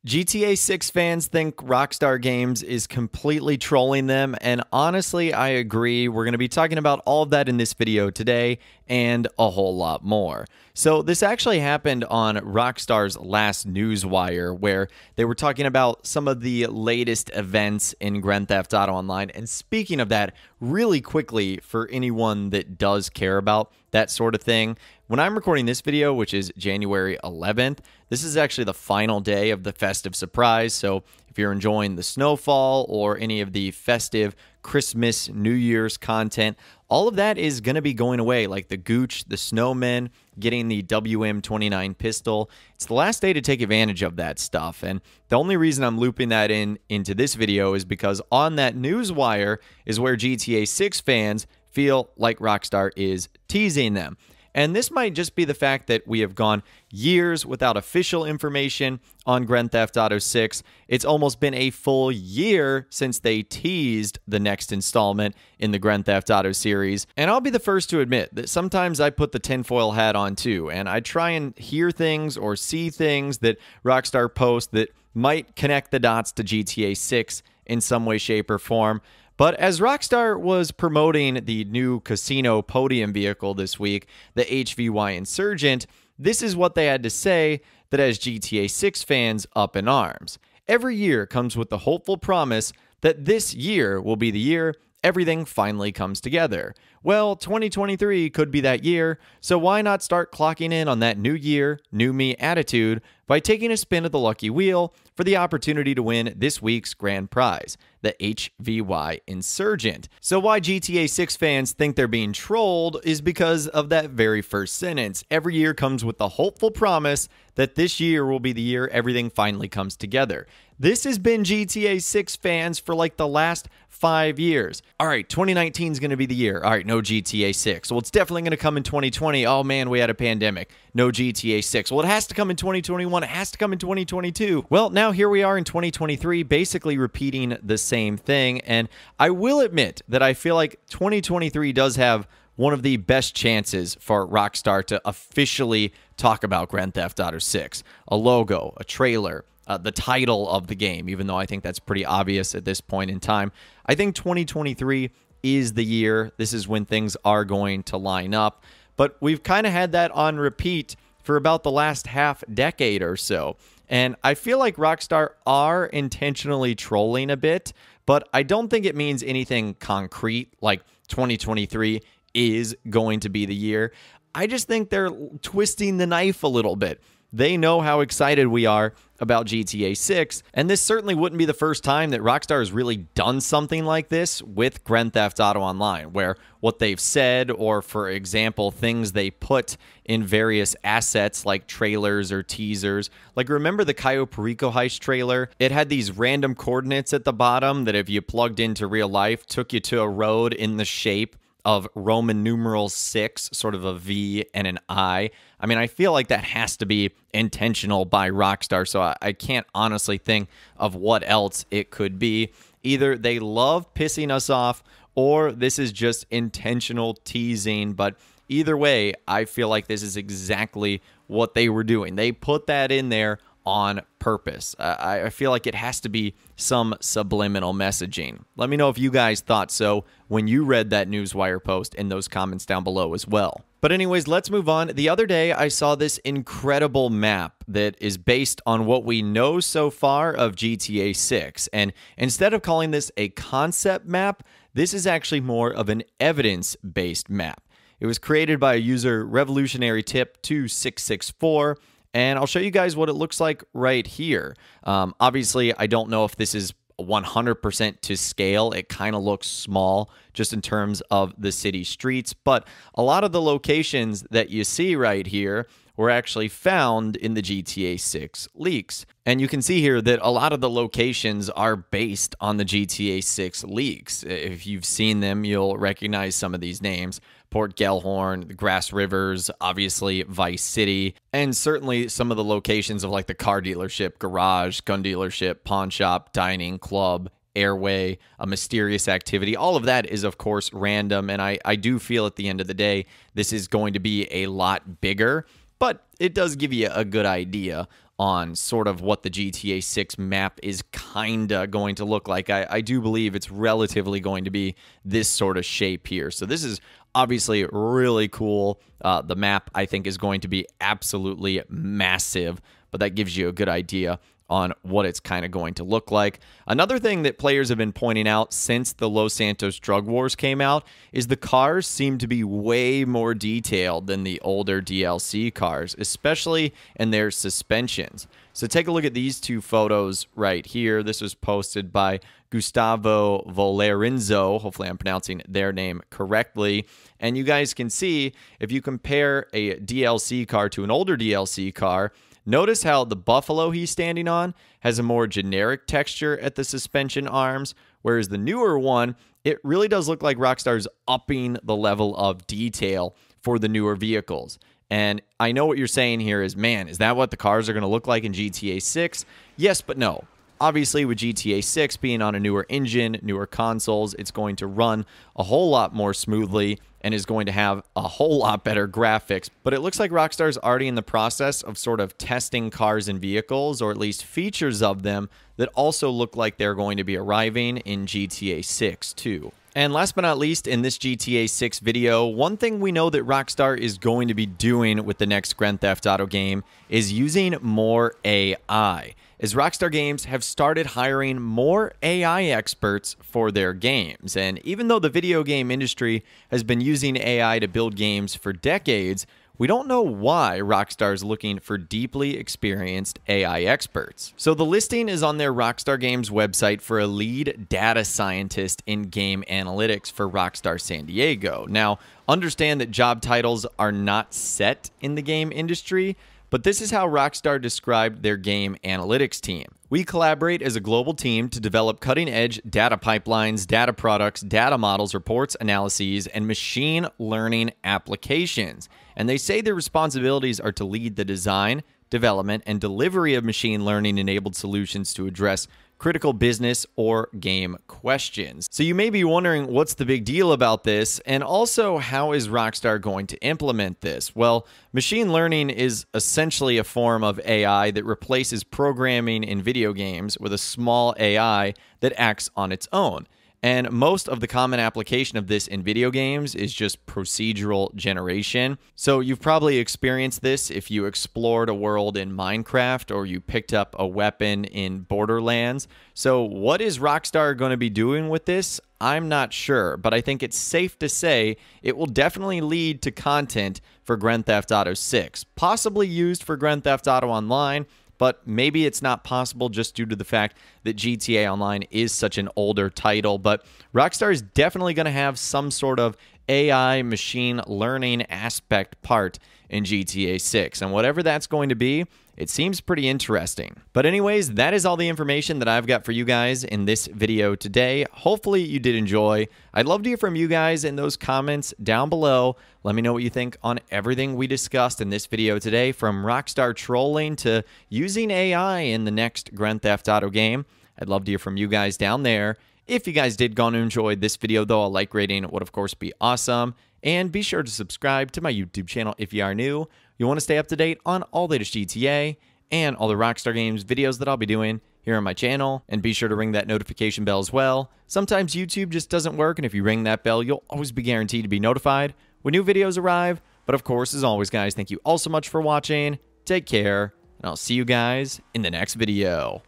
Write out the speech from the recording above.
GTA 6 fans think Rockstar Games is completely trolling them, and honestly, I agree. We're going to be talking about all of that in this video today and a whole lot more. So, this actually happened on Rockstar's last newswire, where they were talking about some of the latest events in Grand Theft Auto Online. And speaking of that, really quickly, for anyone that does care about that sort of thing, when I'm recording this video, which is January 11th, this is actually the final day of the festive surprise. So if you're enjoying the snowfall or any of the festive Christmas, New Year's content, all of that is going to be going away, like the Gooch, the Snowmen, getting the WM-29 pistol. It's the last day to take advantage of that stuff. And the only reason I'm looping that into this video is because on that newswire is where GTA 6 fans feel like Rockstar is teasing them. And this might just be the fact that we have gone years without official information on Grand Theft Auto 6. It's almost been a full year since they teased the next installment in the Grand Theft Auto series. And I'll be the first to admit that sometimes I put the tinfoil hat on too, and I try and hear things or see things that Rockstar posts that might connect the dots to GTA 6 in some way, shape, or form. But as Rockstar was promoting the new casino podium vehicle this week, the HVY Insurgent, this is what they had to say that has GTA 6 fans up in arms. Every year comes with the hopeful promise that this year will be the year everything finally comes together. Well, 2023 could be that year, so why not start clocking in on that new year, new me attitude by taking a spin of the lucky wheel for the opportunity to win this week's grand prize, the HVY Insurgent. So why GTA 6 fans think they're being trolled is because of that very first sentence. Every year comes with the hopeful promise that this year will be the year everything finally comes together. This has been GTA 6 fans for like the last 5 years. All right, 2019 is going to be the year. All right, no GTA 6. Well, it's definitely going to come in 2020. Oh man, we had a pandemic. No GTA 6. Well, it has to come in 2021. It has to come in 2022. Well, now here we are in 2023, basically repeating the same thing. And I will admit that I feel like 2023 does have one of the best chances for Rockstar to officially talk about Grand Theft Auto 6. A logo, a trailer, the title of the game, even though I think that's pretty obvious at this point in time. I think 2023 is the year. This is when things are going to line up. But we've kind of had that on repeat for about the last half decade or so. And I feel like Rockstar are intentionally trolling a bit, but I don't think it means anything concrete like 2023 is going to be the year. I just think they're twisting the knife a little bit. They know how excited we are about GTA 6, and this certainly wouldn't be the first time that Rockstar has really done something like this with Grand Theft Auto Online, where what they've said, or for example, things they put in various assets like trailers or teasers. Like, remember the Cayo Perico heist trailer? It had these random coordinates at the bottom that if you plugged into real life, took you to a road in the shape of Roman numeral 6, sort of a V and an I. I mean, I feel like that has to be intentional by Rockstar, so I can't honestly think of what else it could be. Either they love pissing us off, or this is just intentional teasing, but either way, I feel like this is exactly what they were doing. They put that in there on purpose. I feel like it has to be some subliminal messaging. Let me know if you guys thought so when you read that newswire post in those comments down below as well. But anyways, let's move on. The other day, I saw this incredible map that is based on what we know so far of GTA 6. And instead of calling this a concept map, this is actually more of an evidence-based map. It was created by a user, Revolutionary Tip 2664, and I'll show you guys what it looks like right here. Obviously, I don't know if this is 100% to scale. It kind of looks small just in terms of the city streets, but a lot of the locations that you see right here were actually found in the GTA 6 leaks. And you can see here that a lot of the locations are based on the GTA 6 leaks. If you've seen them, you'll recognize some of these names. Port Gellhorn, the Grass Rivers, obviously Vice City, and certainly some of the locations of like the car dealership, garage, gun dealership, pawn shop, dining, club, airway, a mysterious activity. All of that is, of course, random, and I do feel at the end of the day, this is going to be a lot bigger, but it does give you a good idea on sort of what the GTA 6 map is kinda going to look like. I do believe it's relatively going to be this sort of shape here. So this is obviously really cool. The map, I think, is going to be absolutely massive, but that gives you a good idea on what it's kind of going to look like. Another thing that players have been pointing out since the Los Santos Drug Wars came out is the cars seem to be way more detailed than the older DLC cars, especially in their suspensions. So take a look at these two photos right here. This was posted by Gustavo Valerenzo. Hopefully I'm pronouncing their name correctly. And you guys can see, if you compare a DLC car to an older DLC car, notice how the Buffalo he's standing on has a more generic texture at the suspension arms, whereas the newer one, it really does look like Rockstar's upping the level of detail for the newer vehicles. And I know what you're saying here is, man, is that what the cars are going to look like in GTA 6? Yes, but no. Obviously, with GTA 6 being on a newer engine, newer consoles, it's going to run a whole lot more smoothly and is going to have a whole lot better graphics. But it looks like Rockstar's already in the process of sort of testing cars and vehicles, or at least features of them, that also look like they're going to be arriving in GTA 6 too. And last but not least, in this GTA 6 video, one thing we know that Rockstar is going to be doing with the next Grand Theft Auto game is using more AI, as Rockstar Games have started hiring more AI experts for their games. And even though the video game industry has been using AI to build games for decades, we don't know why Rockstar is looking for deeply experienced AI experts. So the listing is on their Rockstar Games website for a lead data scientist in game analytics for Rockstar San Diego. Now, understand that job titles are not set in the game industry, but this is how Rockstar described their game analytics team. We collaborate as a global team to develop cutting-edge data pipelines, data products, data models, reports, analyses, and machine learning applications. And they say their responsibilities are to lead the design, development, and delivery of machine learning-enabled solutions to address critical business or game questions. So you may be wondering, what's the big deal about this? And also, how is Rockstar going to implement this? Well, machine learning is essentially a form of AI that replaces programming in video games with a small AI that acts on its own. And most of the common application of this in video games is just procedural generation. So you've probably experienced this if you explored a world in Minecraft or you picked up a weapon in Borderlands. So what is Rockstar going to be doing with this? I'm not sure, but I think it's safe to say it will definitely lead to content for Grand Theft Auto 6, possibly used for Grand Theft Auto Online, but maybe it's not possible just due to the fact that GTA Online is such an older title. But Rockstar is definitely going to have some sort of AI machine learning aspect part in GTA 6. And whatever that's going to be, it seems pretty interesting. But anyways, that is all the information that I've got for you guys in this video today. Hopefully you did enjoy. I'd love to hear from you guys in those comments down below. Let me know what you think on everything we discussed in this video today, from Rockstar trolling to using AI in the next Grand Theft Auto game. I'd love to hear from you guys down there. If you guys did go and enjoy this video, though, a like rating would, of course, be awesome. And be sure to subscribe to my YouTube channel if you are new. You want to stay up to date on all the latest GTA and all the Rockstar Games videos that I'll be doing here on my channel. And be sure to ring that notification bell as well. Sometimes YouTube just doesn't work, and if you ring that bell, you'll always be guaranteed to be notified when new videos arrive. But of course, as always, guys, thank you all so much for watching. Take care, and I'll see you guys in the next video.